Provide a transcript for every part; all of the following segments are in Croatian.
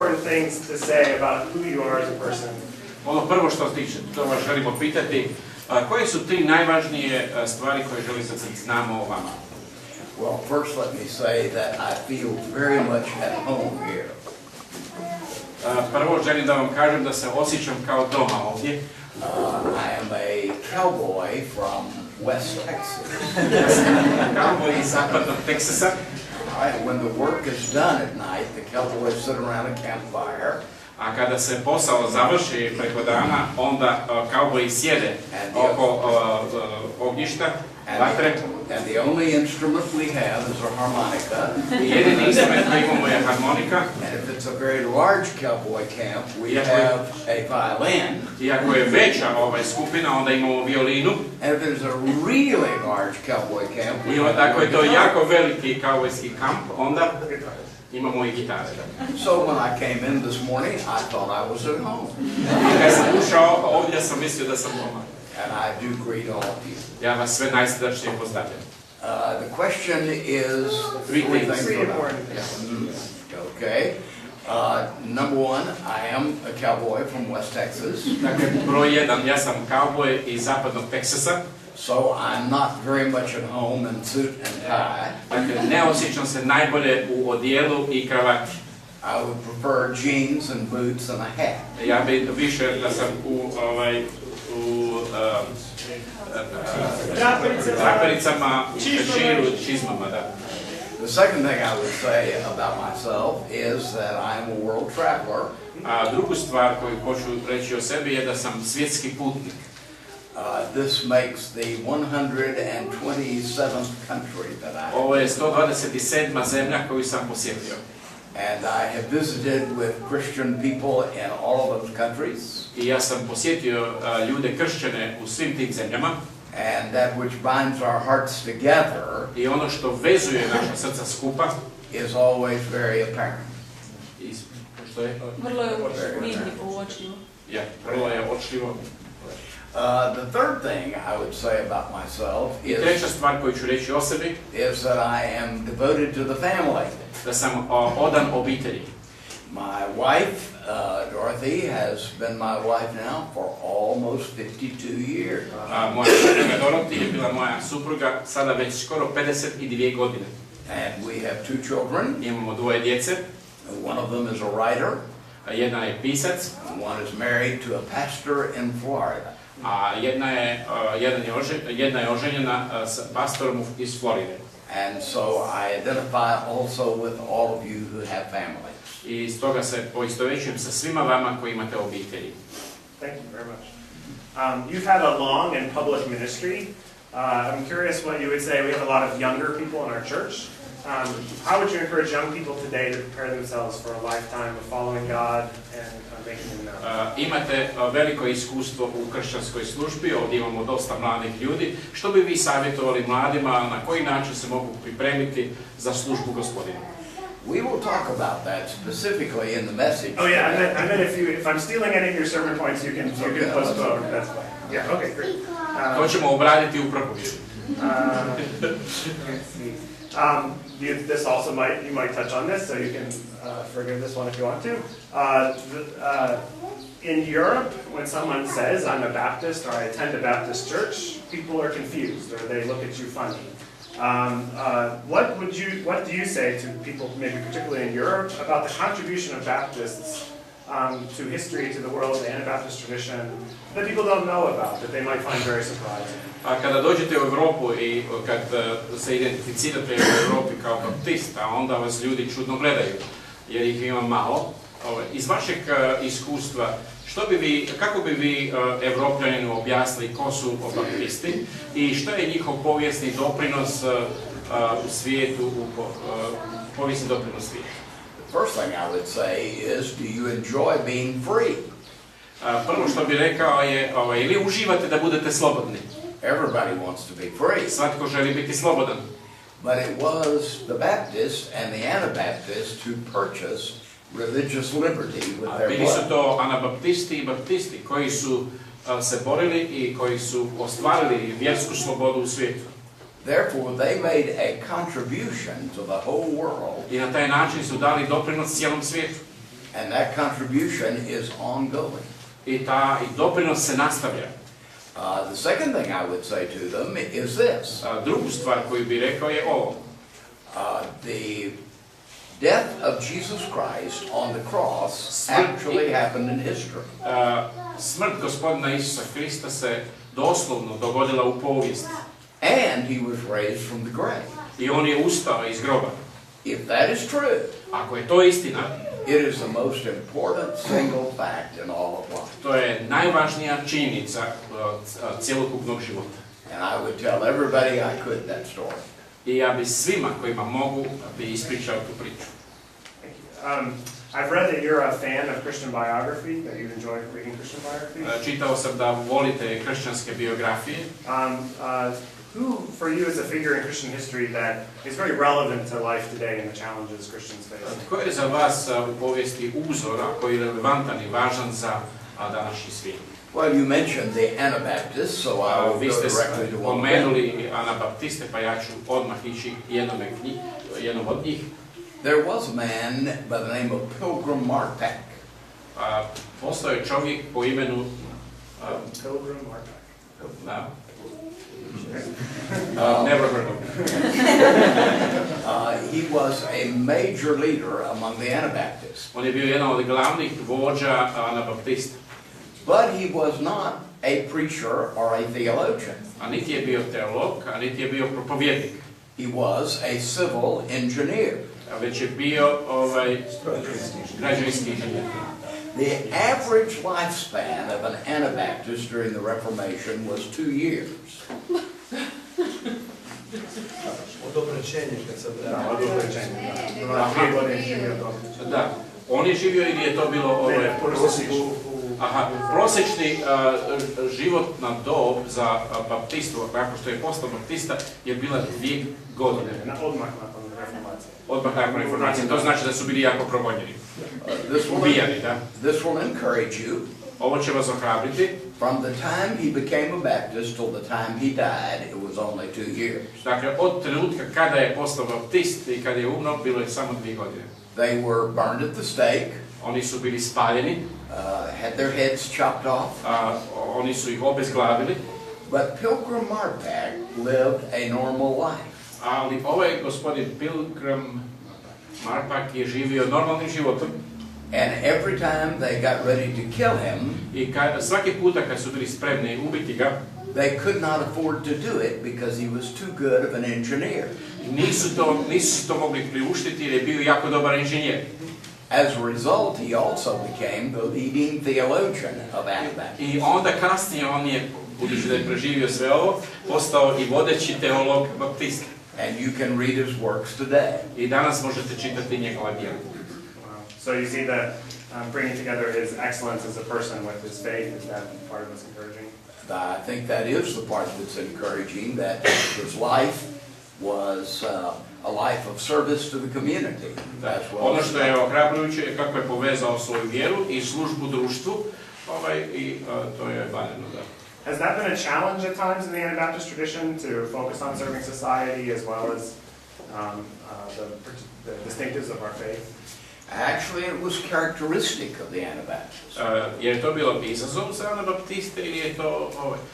important things to say about who you are as a person? Ono prvo što vas želimo pitati, koje su tri najvažnije stvari koje želite da znamo o vama? Well, first let me say that I feel very much at home here. Prvo želim da vam kažem da se osjećam kao doma ovdje. I am a cowboy from West Texas. Cowboy iz zapadnog Teksasa. When the work is done at night, the cowboys sit around a campfire. A kada se posao završi preko dana, onda kauboji sjede oko ognjišta, vatre. And the only instrument we have is a harmonica. Jedini instrument koji imamo je harmonika. And if it's a very large cowboy camp, we have a violin. Iako je veća skupina, onda imamo violinu. And if it's a really large cowboy camp, I onda ako je to jako veliki kaubojski kamp, onda imamo i gitare. So when I came in this morning, I thought I was at home. Kad sam ušao ovdje, sam mislio da sam doma. And I do greet all of you. Ja vas sve najsrdačnije pozdravljam. The question is three things. Okay. Number one, I am a cowboy from West Texas. Dakle, broj jedan, ja sam kauboj iz zapadnog Teksasa. So I'm not very much at home in suit and tie. Dakle, ne osjećam se najbolje u odijelu i kravati. I would prefer jeans and boots and a hat. Ja bih više da sam u trapericama, u peširu, čizmama, da. The second thing I would say about myself is that I'm a world traveler. A drugu stvar koju hoću reći o sebi je da sam svjetski putnik. This makes the 127th country that I have. Ovo je 127. zemlja koju sam posjetio. And I have visited with Christian people in all of those countries. I ja sam posjetio ljude kršćane u svim tim zemljama. And that which binds our hearts together. I ono što vezuje naša srca skupa is always very apparent. Što je? Vrlo je vidljivo, uočljivo. Ja, vrlo je uočljivo. The third thing I would say about myself is, treća stvar koju ću reći o sebi is that I am devoted to the family. Da sam odan obitelji. My wife, Dorothy, has been my wife now for almost 52 years. Moja supruga Dorothy je bila moja supruga sada već skoro 52 godine. And we have two children. Imamo dvoje djece. One of them is a writer. Jedna je pisac. One is married to a pastor in Florida. A jedna je oženjena s pastorom iz Floride. And so I identify also with all of you who have families. I stoga se poistovećujem sa svima vama koji imate obitelji. Thank you very much. You've had a long and public ministry. I'm curious what you would say. We have a lot of younger people in our church. How would you encourage young people today to prepare themselves for a lifetime of following God and making Him known? Imate veliko iskustvo u kršćanskoj službi, ovdje imamo dosta mladih ljudi. Što bi vi savjetovali mladima, na koji način se mogu pripremiti za službu Gospodina? We will talk about that specifically in the message. Oh yeah, I meant if I'm stealing any of your sermon points, you can postpone. That's fine. Yeah, okay, great. To ćemo obraditi u propovjedu. This also you might touch on this, so you can forgive this one if you want to. In Europe, when someone says, I'm a Baptist or I attend a Baptist church, people are confused or they look at you funny. What do you say to people, maybe particularly in Europe, about the contribution of Baptists to history, to the world, the Anabaptist tradition, that people don't know about, that they might find very surprising? A kada dođete u Europu i kad se identificirate u Europi kao baptista, onda vas ljudi čudno gledaju, jer ih ima malo. Iz vašeg iskustva, kako bi vi Evropljaninu objasnili ko su baptisti i što je njihov povijesni doprinos u svijetu, povijesni doprinos svijetu? The first thing I would say is, do you enjoy being free? Prvo što bih rekao je, ili uživate da budete slobodni? Everybody wants to be free. Svatko želi biti slobodan. But it was the Baptists and the Anabaptists who purchased religious liberty with their Bili su blood. to anabaptisti i baptisti koji su se borili i koji su ostvarili vjersku slobodu u svijetu. Therefore, they made a contribution to the whole world. I na taj način su dali doprinos cijelom svijetu. And that contribution is ongoing. I doprinos se nastavlja. The second thing I would say to them is this. Drugu stvar koju bi rekao je ovo. The death of Jesus Christ on the cross actually happened in history. Smrt gospodina Isusa Hrista se doslovno dogodila u povijesti. And he was raised from the grave. I on je ustao iz groba. If that is true, Ako je to istina, it is the most important single fact in all of life. to je najvažnija činjenica cjelokupnog života. And I would tell everybody I could that story. I ja bi svima kojima mogu bi ispričao tu priču. I've read that you're a fan of Christian biography, that you enjoy reading Christian biography. Čitao sam da volite kršćanske biografije. Who, for you, is a figure in Christian history that is very relevant to life today and the challenges Christians face? Tko je za vas u povijesti uzora koji je relevantan i važan za današnji svijet? Well, you mentioned the Anabaptists, so I'll go Vi ste directly to one of them. pomenuli Anabaptiste, pa ja ću odmah ići jednom od njih. There was a man by the name of Pilgrim Marpak. Postao je čovjek po imenu Pilgrim Marpak. Never heard of him. He was a major leader among the Anabaptists. On je bio jedan od glavnih vođa Anabaptista. But he was not a preacher or a theologian. A niti je bio teolog, a niti je bio propovjednik. He was a civil engineer. Već je bio građevinski inženjer. The average lifespan of an Anabaptist during the Reformation was 2 years. Da, on je živio ili je to bilo prosječni životna dob za baptistu, tako što je postao baptista, je bila 2 godine. Odmah nakon reformacije. Odmah nakon reformacije, to znači da su bili jako progonjeni. Ubijani, da. This will encourage you. Ovo će vas ohrabriti. From the time he became a Baptist till the time he died, it was only 2 years. Dakle, od trenutka kada je postao baptist i kada je umro, bilo je samo 2 godine. They were burned at the stake. Oni su bili spaljeni. Had their heads chopped off. Oni su ih obezglavili. But Pilgrim Marpak lived a normal life. Ali ovaj gospodin Pilgrim Marpak je živio normalnim životom. And every time they got ready to kill him, I svaki puta kad su bili spremni ubiti ga, they could not afford to do it because he was too good of an engineer. Nisu to mogli priuštiti jer je bio jako dobar inženjer. As a result, he also became the leading theologian of Anabaptists. I onda kasnije on je, budući da je preživio sve ovo, postao i vodeći teolog baptista. And you can read his works today. I danas možete čitati njegova djela. So you see that bringing together his excellence as a person with his faith, is that part of what's encouraging? I think that is the part that's encouraging, that his life was a life of service to the community. Ono što je ohrabrujuće je kako je povezao svoju vjeru i službu društvu, i to je valjano, da. Has that been a challenge at times in the Anabaptist tradition to focus on serving society as well as the distinctives of our faith? Actually, it was characteristic of the Anabaptists. Je to bilo izazov za Anabaptiste ili je to...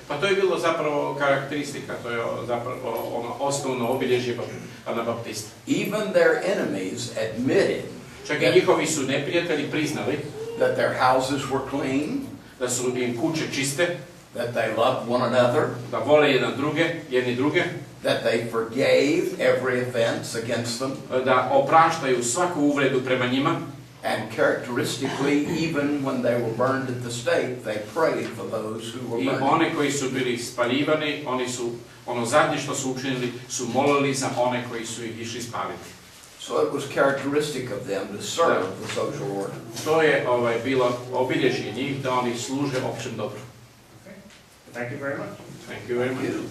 Pa to je bilo zapravo karakteristika, to je zapravo ono osnovno obilježje Anabaptista. Even their enemies admitted Čak i njihovi su neprijatelji priznali that their houses were clean, da su im kuće čiste, that they loved one another, da vole jedni druge, that they forgave every offense against them, da opraštaju svaku uvredu prema njima. And characteristically, even when they were burned at the stake, they prayed for those who were burned. I one koji su bili spaljivani, oni su, ono zadnje što su učinili, su molili za one koji su ih išli spaliti. So it was characteristic of them to serve the social order. To je bilo obilježje njih da oni služe općem dobru. Thank you very much. Thank you very much.